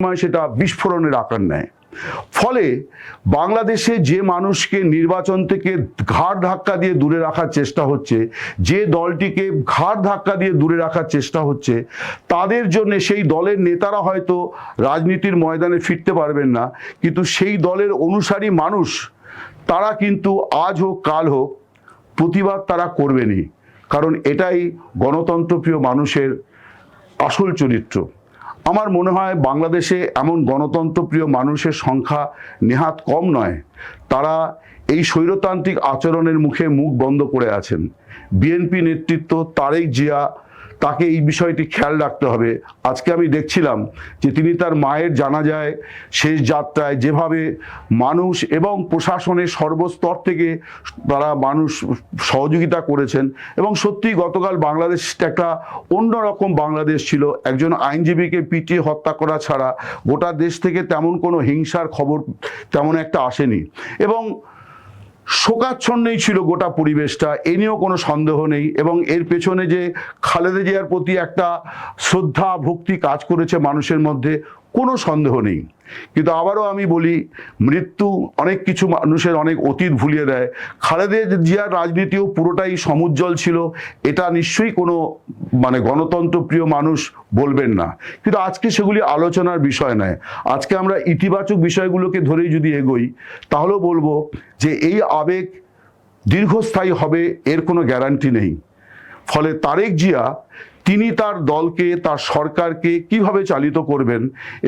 সেটা বিস্ফোরণের আকার নেয়। ফলে বাংলাদেশে যে মানুষকে নির্বাচন থেকে ঘাড় ধাক্কা দিয়ে দূরে রাখার চেষ্টা হচ্ছে, যে দলটিকে ঘাড় ধাক্কা দিয়ে দূরে রাখার চেষ্টা হচ্ছে, তাদের জন্য সেই দলের নেতারা হয়তো রাজনীতির ময়দানে ফিরতে পারবেন না, কিন্তু সেই দলের অনুসারী মানুষ তারা কিন্তু আজ হোক কাল হোক প্রতিবাদ তারা করবেনই, কারণ এটাই গণতন্ত্রপ্রিয় মানুষের আসল চরিত্র। আমার মনে হয় বাংলাদেশে এমন গণতন্ত্রপ্রিয় মানুষের সংখ্যা নেহাত কম নয়, তারা এই স্বৈরতান্ত্রিক আচরণের মুখে মুখ বন্ধ করে আছেন। বিএনপি নেতৃত্ব তারেক জিয়া, তাকে এই বিষয়টি খেয়াল রাখতে হবে। আজকে আমি দেখছিলাম যে তিনি তার মায়ের জানাজায় শেষ যাত্রায় যেভাবে মানুষ এবং প্রশাসনের সর্বস্তর থেকে তারা মানুষ সহযোগিতা করেছেন, এবং সত্যি গতকাল বাংলাদেশ একটা অন্যরকম বাংলাদেশ ছিল। একজন আইনজীবীকে পিটিয়ে হত্যা করা ছাড়া গোটা দেশ থেকে তেমন কোনো হিংসার খবর তেমন একটা আসেনি, এবং শোকাচ্ছন্নই ছিল গোটা পরিবেশটা, এ নিয়েও কোনো সন্দেহ নেই। এবং এর পেছনে যে খালেদা জিয়ার প্রতি একটা শ্রদ্ধা ভক্তি কাজ করেছে মানুষের মধ্যে, কোনো সন্দেহ নেই। কিন্তু আবারও আমি বলি, মৃত্যু অনেক কিছু মানুষের অনেক অতীত ভুলিয়ে দেয়। খালেদা জিয়ার রাজনীতিও পুরোটাই সমুজ্জ্বল ছিল, এটা নিশ্চয়ই কোনো গণতন্ত্রপ্রিয় মানুষ বলবেন না, কিন্তু আজকে সেগুলি আলোচনার বিষয় নয়। আজকে আমরা ইতিবাচক বিষয়গুলোকে ধরেই যদি এগোই, তাহলেও বলবো যে এই আবেগ দীর্ঘস্থায়ী হবে এর কোনো গ্যারান্টি নেই। ফলে তারেক জিয়া তিনি তার দলকে, তার সরকারকে কিভাবে চালিত করবেন,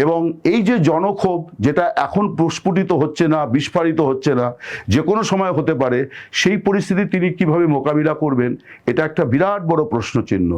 এবং এই যে জনক্ষোভ যেটা এখন প্রস্ফুটিত হচ্ছে না, বিস্ফোরিত হচ্ছে না, যে কোনো সময় হতে পারে, সেই পরিস্থিতি তিনি কিভাবে মোকাবিলা করবেন, এটা একটা বিরাট বড় প্রশ্নচিহ্ন।